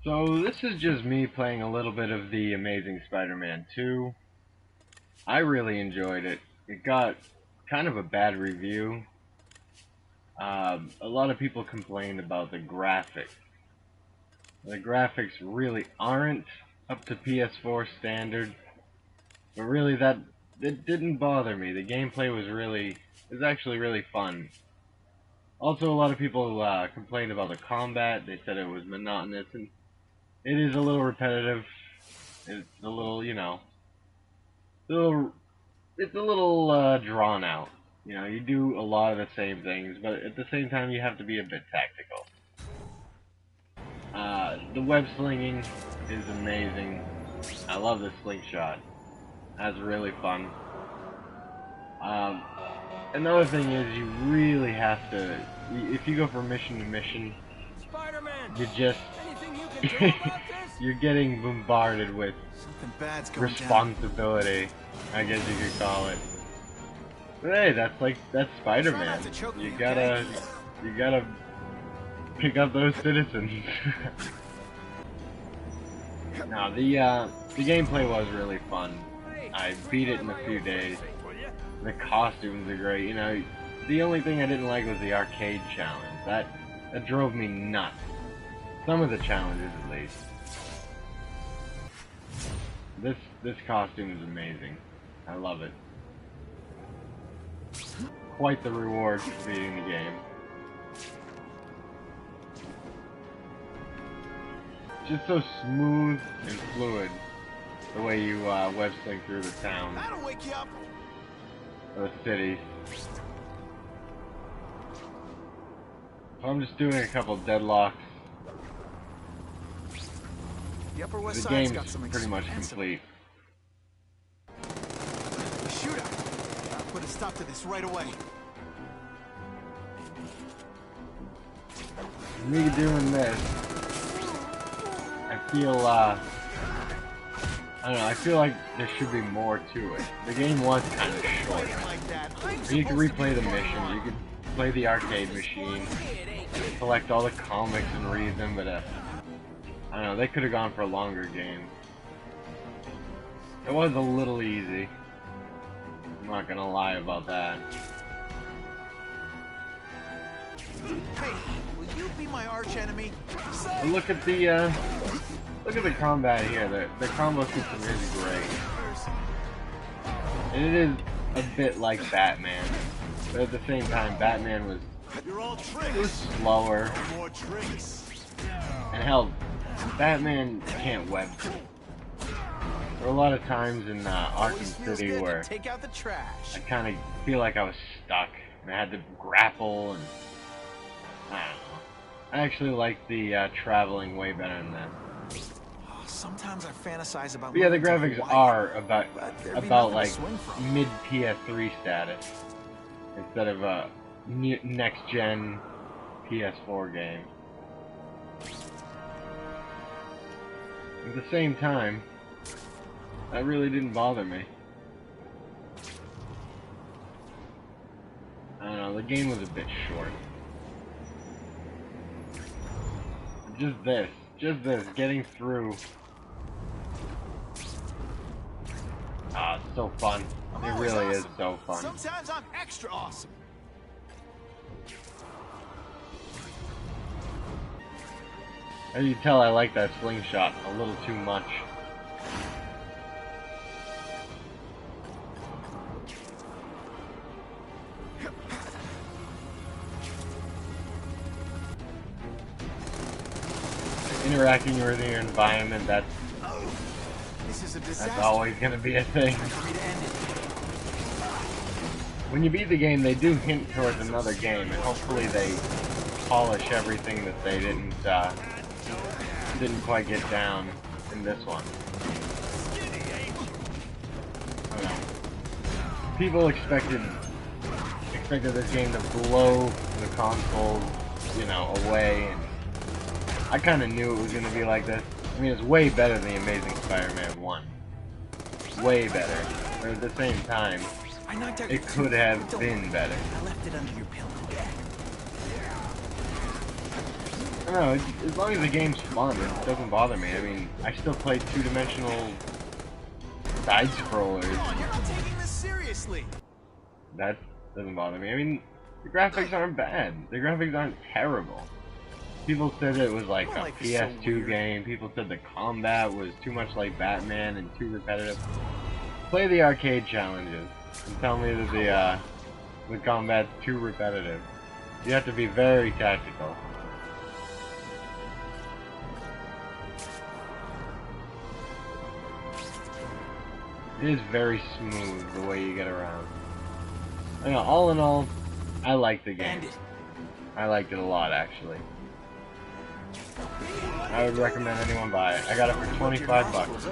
So this is just me playing a little bit of the Amazing Spider-Man 2. I really enjoyed it. It got kind of a bad review. A lot of people complained about the graphics. The graphics really aren't up to PS4 standard, but really that it didn't bother me. The gameplay was actually really fun. Also, a lot of people complained about the combat. They said it was monotonous, and it is a little repetitive. It's a little, little, it's a little drawn out. You do a lot of the same things, but at the same time, you have to be a bit tactical. The web slinging is amazing. I love the slingshot. That's really fun. Another thing is you really have to, if you go from mission to mission, you just, you're getting bombarded with responsibility, I guess you could call it. But hey, that's Spider-Man. You gotta pick up those citizens. No, the gameplay was really fun. I beat it in a few days. The costumes are great. The only thing I didn't like was the arcade challenge. That drove me nuts. Some of the challenges, at least. This costume is amazing. I love it. Quite the reward for beating the game. Just so smooth and fluid, the way you web sling through the town. That'll wake you up. Or the cities. So I'm just doing a couple deadlocks. The Upper West The Side's game's got some pretty much complete. Shootout. I'll put a stop to this right away. Me doing this, I feel I don't know, I feel like there should be more to it. The game was kind of short. You could replay the missions, you could play the arcade machine, collect all the comics and read them, but I don't know, they could have gone for a longer game. It was a little easy. I'm not gonna lie about that. Hey, will you be my arch enemy? But look at the combat here. The combo system is great. And it is a bit like Batman, but at the same time, Batman was slower. And hell, Batman can't web. There were a lot of times in Arkham City where I kind of feel like I was stuck and I had to grapple, and I don't know. I actually like the traveling way better than that. Sometimes I fantasize about. But yeah, the graphics are about like mid PS3 status instead of a next gen PS4 game. At the same time, that really didn't bother me. I don't know, the game was a bit short. Just this, getting through. Ah, it's so fun. It really is so fun. Sometimes I'm extra awesome. As you can tell, I like that slingshot a little too much. Interacting with your environment, that's always going to be a thing. When you beat the game, they do hint towards another game, and hopefully they polish everything that they didn't quite get down in this one. I don't know. People expected this game to blow the console, away, and I kind of knew it was going to be like this. I mean, it's way better than the Amazing Spider-Man 1. Way better. But at the same time, it could have been better. I left it under your pillow. I don't know, as long as the game's fun, it doesn't bother me. I mean, I still play two-dimensional side-scrollers. Come on, you're not taking this seriously. That doesn't bother me. I mean, the graphics aren't bad. The graphics aren't terrible. People said it was like a PS2 game. People said the combat was too much like Batman and too repetitive. Play the arcade challenges and tell me that the combat's too repetitive. You have to be very tactical. It is very smooth the way you get around. I know, all in all, I like the game. I liked it a lot, actually. I would recommend anyone buy it. I got it for 25 bucks.